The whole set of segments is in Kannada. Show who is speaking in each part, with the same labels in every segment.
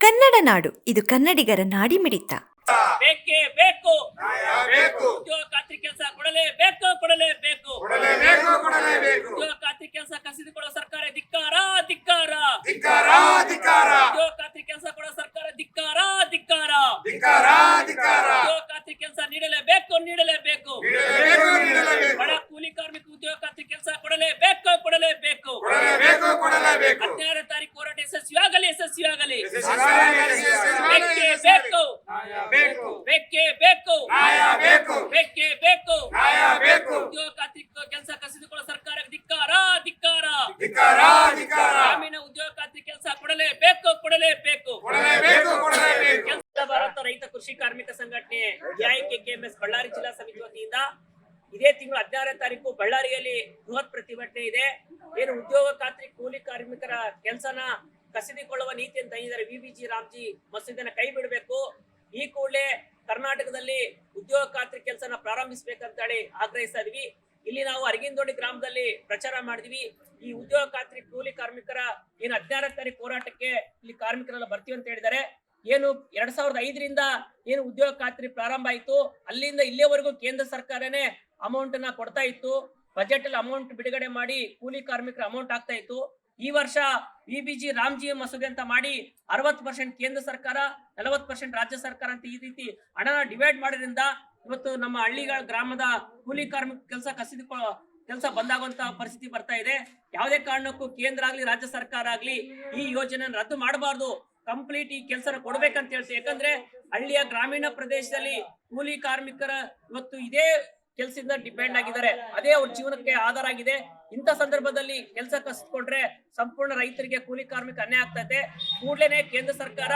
Speaker 1: ಕನ್ನಡ ನಾಡು, ಇದು ಕನ್ನಡಿಗರ ನಾಡಿಮಿಡಿತ.
Speaker 2: ಬೇಕೇ ಬೇಕು,
Speaker 3: ಬೇಕು,
Speaker 2: ಉದ್ಯೋಗ ಖಾತ್ರಿ ಕೆಲಸ ಕೊಡಲೇಬೇಕು, ಕೊಡಲೇಬೇಕು,
Speaker 3: ಕೊಡಲೇಬೇಕು, ಕೊಡಲೇಬೇಕು.
Speaker 2: ಉದ್ಯೋಗ ಖಾತ್ರಿ ಕೆಲಸ ಕಸಿದುಕೊಳ್ಳೋ ಸರ್ಕಾರ ಧಿಕ್ಕಾರ, ಧಿಕ್ಕಾರ,
Speaker 3: ಧಿಕ್ಕಾರ, ಧಿಕ್ಕಾರ,
Speaker 2: ಉದ್ಯೋಗ ಖಾತ್ರಿ ಕೆಲಸ ಕೊಡೋ ಸರ್ಕಾರ ಧಿಕ್ಕಾರ, ಧಿಕ್ಕಾರ,
Speaker 3: ಧಿಕ್ಕಾರ, ಧಿಕ್ಕಾರ.
Speaker 2: ಉದ್ಯೋಗ ಖಾತ್ರಿ ಕೆಲಸ ನೀಡಲೇಬೇಕು, ನೀಡಲೇಬೇಕು,
Speaker 3: ನೀಡಲೇಬೇಕು, ನೀಡಲೇಬೇಕು.
Speaker 2: ಬಡ ಕೂಲಿ ಕಾರ್ಮಿಕ ಉದ್ಯೋಗ ಖಾತ್ರಿ ಕೆಲಸ ಕೊಡಲೇಬೇಕು, ಕೊಡಲೇಬೇಕು,
Speaker 3: ಕೊಡಲೇಬೇಕು, ಕೊಡಲೇಬೇಕು.
Speaker 2: 16ನೇ ತಾರೀಕು ಹೋರಾಟ ಯಶಸ್ವಿಯಾಗಲಿ, ಯಶಸ್ವಿಯಾಗಲಿ.
Speaker 3: ಬೇಕೇ
Speaker 2: ಬೇಕು,
Speaker 3: ಬೇಕು,
Speaker 2: ಬೇಕೇ ಬೇಕು,
Speaker 3: ನ್ಯಾಯ ಬೇಕು,
Speaker 2: ಬೇಕೇ ಬೇಕು,
Speaker 3: ನ್ಯಾಯ ಬೇಕು.
Speaker 2: ಉದ್ಯೋಗ ಖಾತ್ರಿ ಕೆಲಸ ಕಸಿದುಕೊಳ್ಳೋ ಸರ್ಕಾರಕ್ಕೆ ಧಿಕ್ಕಾರ, ಧಿಕ್ಕಾರ,
Speaker 3: ಧಿಕ್ಕಾರ, ಧಿಕ್ಕಾರ.
Speaker 2: ಗ್ರಾಮೀಣ ಉದ್ಯೋಗ ಖಾತ್ರಿ ಕೆಲಸ ಕೊಡಲೇಬೇಕು, ಕೊಡಲೇಬೇಕು.
Speaker 3: ಕೊಡಲೇಬೇಕು, ಕೊಡಲೇಬೇಕು.
Speaker 2: ಕೆಲ ಭಾರತ ರೈತ ಕೃಷಿ ಕಾರ್ಮಿಕ ಸಂಘಟನೆ ಎಐಕೆಕೆಎಂಎಸ್ ಬಳ್ಳಾರಿ ಜಿಲ್ಲಾ ಸಮಿತಿ ವತಿಯಿಂದ ಇದೇ ತಿಂಗಳು 16ನೇ ತಾರೀಕು ಬಳ್ಳಾರಿಯಲ್ಲಿ ಬೃಹತ್ ಪ್ರತಿಭಟನೆ ಇದೆ. ಏನು ಉದ್ಯೋಗ ಖಾತ್ರಿ ಕೂಲಿ ಕಾರ್ಮಿಕರ ಕೆಲಸನ ಕಸಿದುಕೊಳ್ಳುವ ನೀತಿಯನ್ನು ತಂದಿದ್ದಾರೆ ವಿಬಿಜಿ ರಾಮ್ಜಿ ಮಸೂದೆನ ಕೈ ಬಿಡಬೇಕು. ಈ ಕೂಡಲೇ ಕರ್ನಾಟಕದಲ್ಲಿ ಉದ್ಯೋಗ ಖಾತ್ರಿ ಕೆಲಸನ ಪ್ರಾರಂಭಿಸಬೇಕಂತ ಹೇಳಿ ಆಗ್ರಹಿಸ್ತಾ ಇದೀವಿ. ಇಲ್ಲಿ ನಾವು ಅರಗಿನದೋಡಿ ಗ್ರಾಮದಲ್ಲಿ ಪ್ರಚಾರ ಮಾಡಿದ್ವಿ. ಈ ಉದ್ಯೋಗ ಖಾತ್ರಿ ಕೂಲಿ ಕಾರ್ಮಿಕರ ಏನು 16ನೇ ತಾರೀಕು ಹೋರಾಟಕ್ಕೆ ಇಲ್ಲಿ ಕಾರ್ಮಿಕರೆಲ್ಲ ಬರ್ತೀವಿ ಅಂತ ಹೇಳಿದ್ದಾರೆ. ಏನು 2005ರಿಂದ ಏನು ಉದ್ಯೋಗ ಖಾತ್ರಿ ಪ್ರಾರಂಭ ಆಯಿತು, ಅಲ್ಲಿಂದ ಇಲ್ಲಿಯವರೆಗೂ ಕೇಂದ್ರ ಸರ್ಕಾರನೇ ಅಮೌಂಟ್ ನ ಕೊಡ್ತಾ ಇತ್ತು. ಬಜೆಟ್ ಅಲ್ಲಿ ಅಮೌಂಟ್ ಬಿಡುಗಡೆ ಮಾಡಿ ಕೂಲಿ ಕಾರ್ಮಿಕರ ಅಮೌಂಟ್ ಆಗ್ತಾ ಇತ್ತು. ಈ ವರ್ಷ ವಿಬಿಜಿ ರಾಮ್ಜಿ ಮಸೂದೆ ಅಂತ ಮಾಡಿ 60% ಕೇಂದ್ರ ಸರ್ಕಾರ, 40% ರಾಜ್ಯ ಸರ್ಕಾರ ಅಂತ ಈ ರೀತಿ ಹಣನ ಡಿವೈಡ್ ಮಾಡೋದ್ರಿಂದ ಇವತ್ತು ನಮ್ಮ ಹಳ್ಳಿಗಳ ಗ್ರಾಮದ ಕೂಲಿ ಕಾರ್ಮಿಕ ಕೆಲಸ ಬಂದಾಗುವಂತ ಪರಿಸ್ಥಿತಿ ಬರ್ತಾ ಇದೆ. ಯಾವುದೇ ಕಾರಣಕ್ಕೂ ಕೇಂದ್ರ ಆಗ್ಲಿ ರಾಜ್ಯ ಸರ್ಕಾರ ಆಗ್ಲಿ ಈ ಯೋಜನೆ ರದ್ದು ಮಾಡಬಾರ್ದು, ಕಂಪ್ಲೀಟ್ ಈ ಕೆಲಸ ಕೊಡ್ಬೇಕಂತ ಹೇಳ್ತೀವಿ. ಯಾಕಂದ್ರೆ ಹಳ್ಳಿಯ ಗ್ರಾಮೀಣ ಪ್ರದೇಶದಲ್ಲಿ ಕೂಲಿ ಕಾರ್ಮಿಕರ ಇವತ್ತು ಇದೇ ಕೆಲಸದಿಂದ ಡಿಪೆಂಡ್ ಆಗಿದ್ದಾರೆ, ಅದೇ ಅವ್ರ ಜೀವನಕ್ಕೆ ಆಧಾರ ಆಗಿದೆ. ಇಂಥ ಸಂದರ್ಭದಲ್ಲಿ ಕೆಲಸ ಕಸಿದುಕೊಂಡ್ರೆ ಸಂಪೂರ್ಣ ರೈತರಿಗೆ ಕೂಲಿ ಕಾರ್ಮಿಕ ಅನ್ಯಾಯ ಆಗ್ತದೆ. ಕೂಡಲೇ ಕೇಂದ್ರ ಸರ್ಕಾರ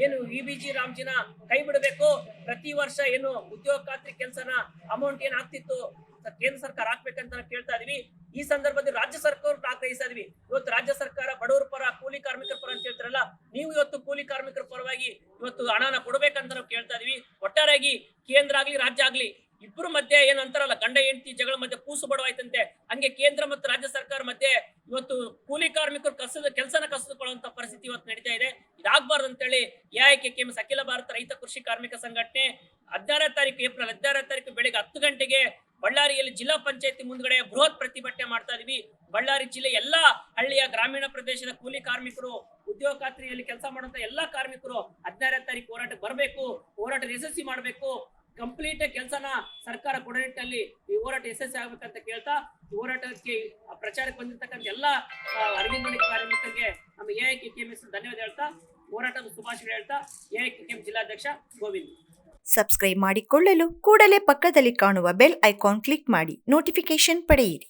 Speaker 2: ಏನು ವಿಬಿಜಿ ರಾಮ್ಜಿನ ಕೈ ಬಿಡಬೇಕು. ಪ್ರತಿ ವರ್ಷ ಏನು ಉದ್ಯೋಗ ಖಾತ್ರಿ ಕೆಲಸನ ಅಮೌಂಟ್ ಏನ್ ಆಗ್ತಿತ್ತು ಕೇಂದ್ರ ಸರ್ಕಾರ ಹಾಕ್ಬೇಕಂತ ಕೇಳ್ತಾ ಇದೀವಿ. ಈ ಸಂದರ್ಭದಲ್ಲಿ ರಾಜ್ಯ ಸರ್ಕಾರಕ್ಕೆ ಆಗ್ರಹಿಸ್ತಾ ಇದೀವಿ. ಇವತ್ತು ರಾಜ್ಯ ಸರ್ಕಾರ ಬಡವರ ಪರ, ಕೂಲಿ ಕಾರ್ಮಿಕರ ಪರ ಅಂತ ಹೇಳ್ತಾರಲ್ಲ, ನೀವು ಇವತ್ತು ಕೂಲಿ ಕಾರ್ಮಿಕರ ಪರವಾಗಿ ಇವತ್ತು ಹಣನ ಕೊಡ್ಬೇಕಂತ ನಾವು ಕೇಳ್ತಾ ಇದೀವಿ. ಒಟ್ಟಾರೆಯಾಗಿ ಕೇಂದ್ರ ಆಗ್ಲಿ ರಾಜ್ಯ ಆಗ್ಲಿ ಇಬ್ಬರು ಮಧ್ಯೆ ಏನು ಅಂತಾರಲ್ಲ, ಗಂಡ ಹೆಂಡತಿ ಜಗಳ ಮಧ್ಯೆ ಕೂಸು ಬಡವಾಯ್ತಂತೆ, ಹಂಗೆ ಕೇಂದ್ರ ಮತ್ತು ರಾಜ್ಯ ಸರ್ಕಾರ ಮಧ್ಯೆ ಇವತ್ತು ಕೂಲಿ ಕಾರ್ಮಿಕರು ಕೆಲಸನ ಕಸಿದುಕೊಳ್ಳುವಂತ ಪರಿಸ್ಥಿತಿ ಇವತ್ತು ನಡೀತಾ ಇದೆ. ಇದಾಗಬಾರ್ದು ಅಂತೇಳಿ ಎಐಕೆಕೆಎಂಎಸ್ ಅಖಿಲ ಭಾರತ ರೈತ ಕೃಷಿ ಕಾರ್ಮಿಕ ಸಂಘಟನೆ 16ನೇ ತಾರೀಕು ಏಪ್ರಿಲ್ 16ನೇ ತಾರೀಕು ಬೆಳಿಗ್ಗೆ 10 ಗಂಟೆಗೆ ಬಳ್ಳಾರಿಯಲ್ಲಿ ಜಿಲ್ಲಾ ಪಂಚಾಯತಿ ಮುಂದ್ಗಡೆ ಬೃಹತ್ ಪ್ರತಿಭಟನೆ ಮಾಡ್ತಾ ಇದೀವಿ. ಬಳ್ಳಾರಿ ಜಿಲ್ಲೆ ಎಲ್ಲಾ ಹಳ್ಳಿಯ ಗ್ರಾಮೀಣ ಪ್ರದೇಶದ ಕೂಲಿ ಕಾರ್ಮಿಕರು, ಉದ್ಯೋಗ ಖಾತ್ರಿಯಲ್ಲಿ ಕೆಲಸ ಮಾಡುವಂತ ಎಲ್ಲಾ ಕಾರ್ಮಿಕರು 16ನೇ ತಾರೀಕು ಹೋರಾಟಕ್ಕೆ ಬರಬೇಕು, ಹೋರಾಟ ಯಶಸ್ವಿ ಮಾಡಬೇಕು. ಕಂಪ್ಲೀಟ್ ಕೆಲಸನ ಸರ್ಕಾರ ಕೊಡೋ ನಿಟ್ಟಿನಲ್ಲಿ ಈ ಹೋರಾಟ ಯಶಸ್ವಿ ಆಗ್ಬೇಕಂತ ಕೇಳ್ತಾ, ಈ ಹೋರಾಟಕ್ಕೆ ಪ್ರಚಾರಕ್ಕೆ ಬಂದಿರ್ತಕ್ಕಂಥ ಎಲ್ಲಾ ಅರಗಿನದೋಡಿ ಕಾರ್ಮಿಕರಿಗೆ ನಮ್ಮ ಎಐಕೆಕೆಎಂಎಸ್ ಧನ್ಯವಾದ ಹೇಳ್ತಾ, ಹೋರಾಟದ ಶುಭಾಶಯಗಳು ಹೇಳ್ತಾ, ಎಐಕೆಕೆಎಂಎಸ್ ಜಿಲ್ಲಾಧ್ಯಕ್ಷ ಗೋವಿಂದ್.
Speaker 1: ಸಬ್ಸ್ಕ್ರೈಬ್ ಮಾಡಿಕೊಳ್ಳಲು ಕೂಡಲೇ ಪಕ್ಕದಲ್ಲಿ ಕಾಣುವ ಬೆಲ್ ಐಕಾನ್ ಕ್ಲಿಕ್ ಮಾಡಿ ನೋಟಿಫಿಕೇಶನ್ ಪಡೆಯಿರಿ.